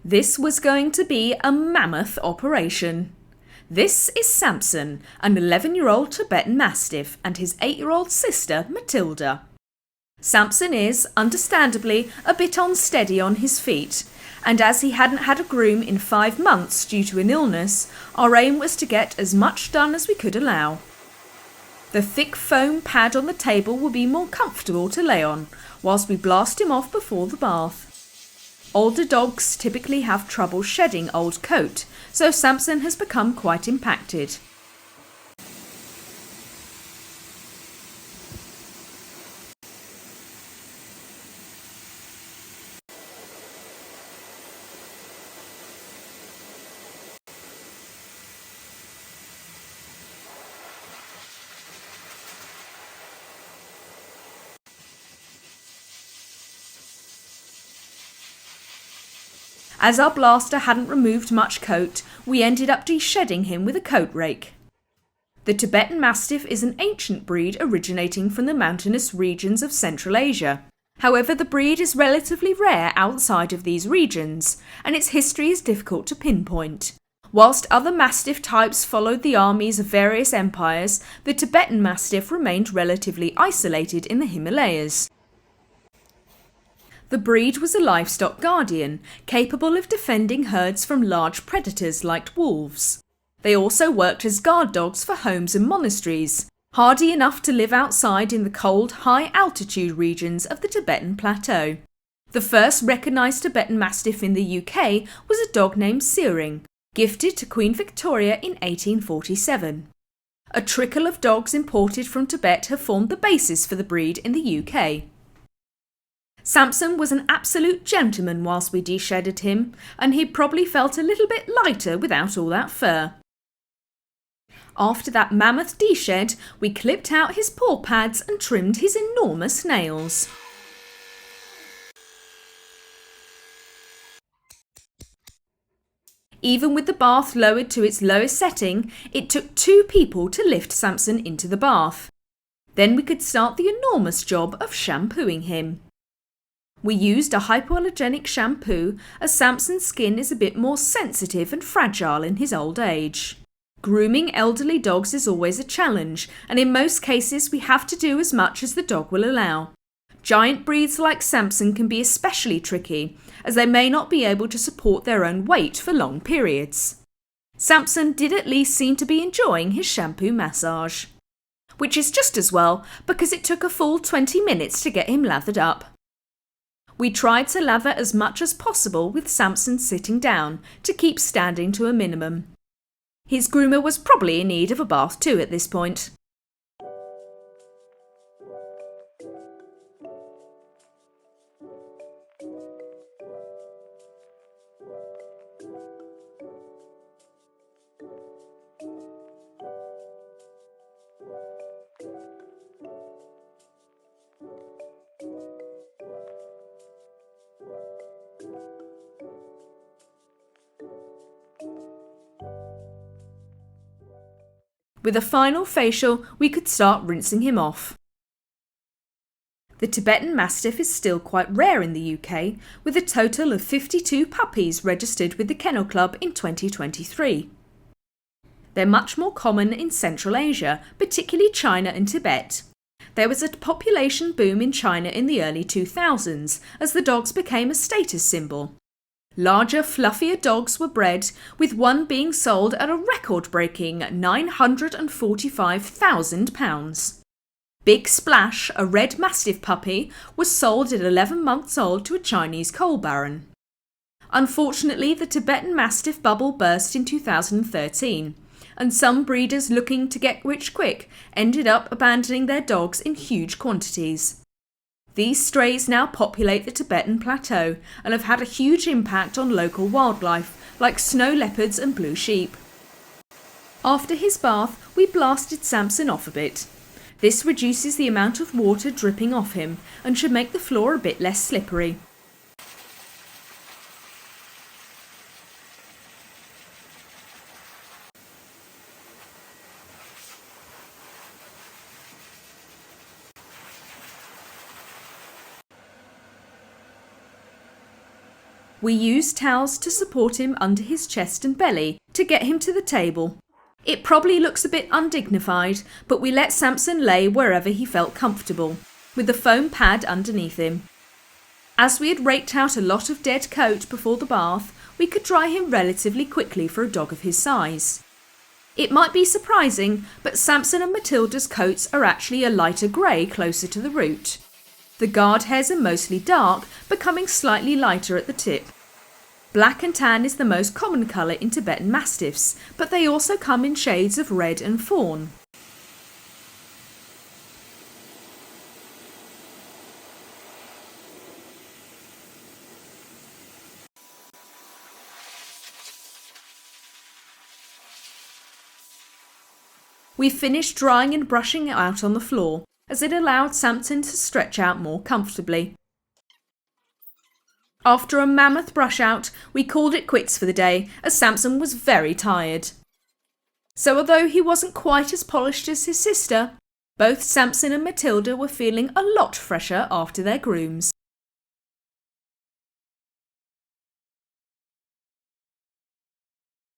This was going to be a mammoth operation. This is Samson, an 11-year-old Tibetan Mastiff, and his 8-year-old sister, Matilda. Samson is, understandably, a bit unsteady on his feet, and as he hadn't had a groom in 5 months due to an illness, our aim was to get as much done as we could allow. The thick foam pad on the table would be more comfortable to lay on, whilst we blast him off before the bath. Older dogs typically have trouble shedding old coat, so Samson has become quite impacted. As our blaster hadn't removed much coat, we ended up de-shedding him with a coat rake. The Tibetan Mastiff is an ancient breed originating from the mountainous regions of Central Asia. However, the breed is relatively rare outside of these regions, and its history is difficult to pinpoint. Whilst other Mastiff types followed the armies of various empires, the Tibetan Mastiff remained relatively isolated in the Himalayas. The breed was a livestock guardian, capable of defending herds from large predators like wolves. They also worked as guard dogs for homes and monasteries, hardy enough to live outside in the cold, high-altitude regions of the Tibetan Plateau. The first recognised Tibetan Mastiff in the UK was a dog named Searing, gifted to Queen Victoria in 1847. A trickle of dogs imported from Tibet have formed the basis for the breed in the UK. Samson was an absolute gentleman whilst we de-shedded him, and he probably felt a little bit lighter without all that fur. After that mammoth de-shed, we clipped out his paw pads and trimmed his enormous nails. Even with the bath lowered to its lowest setting, it took 2 people to lift Samson into the bath. Then we could start the enormous job of shampooing him. We used a hypoallergenic shampoo as Samson's skin is a bit more sensitive and fragile in his old age. Grooming elderly dogs is always a challenge, and in most cases we have to do as much as the dog will allow. Giant breeds like Samson can be especially tricky, as they may not be able to support their own weight for long periods. Samson did at least seem to be enjoying his shampoo massage. Which is just as well, because it took a full 20 minutes to get him lathered up. We tried to lather as much as possible with Samson sitting down to keep standing to a minimum. His groomer was probably in need of a bath too at this point. With a final facial, we could start rinsing him off. The Tibetan Mastiff is still quite rare in the UK, with a total of 52 puppies registered with the Kennel Club in 2023. They're much more common in Central Asia, particularly China and Tibet. There was a population boom in China in the early 2000s as the dogs became a status symbol. Larger, fluffier dogs were bred, with one being sold at a record-breaking £945,000. Big Splash, a red Mastiff puppy, was sold at 11 months old to a Chinese coal baron. Unfortunately, the Tibetan Mastiff bubble burst in 2013, and some breeders looking to get rich quick ended up abandoning their dogs in huge quantities. These strays now populate the Tibetan Plateau and have had a huge impact on local wildlife, like snow leopards and blue sheep. After his bath, we blasted Samson off a bit. This reduces the amount of water dripping off him and should make the floor a bit less slippery. We used towels to support him under his chest and belly to get him to the table. It probably looks a bit undignified, but we let Samson lay wherever he felt comfortable, with the foam pad underneath him. As we had raked out a lot of dead coat before the bath, we could dry him relatively quickly for a dog of his size. It might be surprising, but Samson and Matilda's coats are actually a lighter grey closer to the root. The guard hairs are mostly dark, becoming slightly lighter at the tip. Black and tan is the most common colour in Tibetan Mastiffs, but they also come in shades of red and fawn. We finished drying and brushing it out on the floor, as it allowed Samson to stretch out more comfortably. After a mammoth brush out, we called it quits for the day, as Samson was very tired. So although he wasn't quite as polished as his sister, both Samson and Matilda were feeling a lot fresher after their grooms.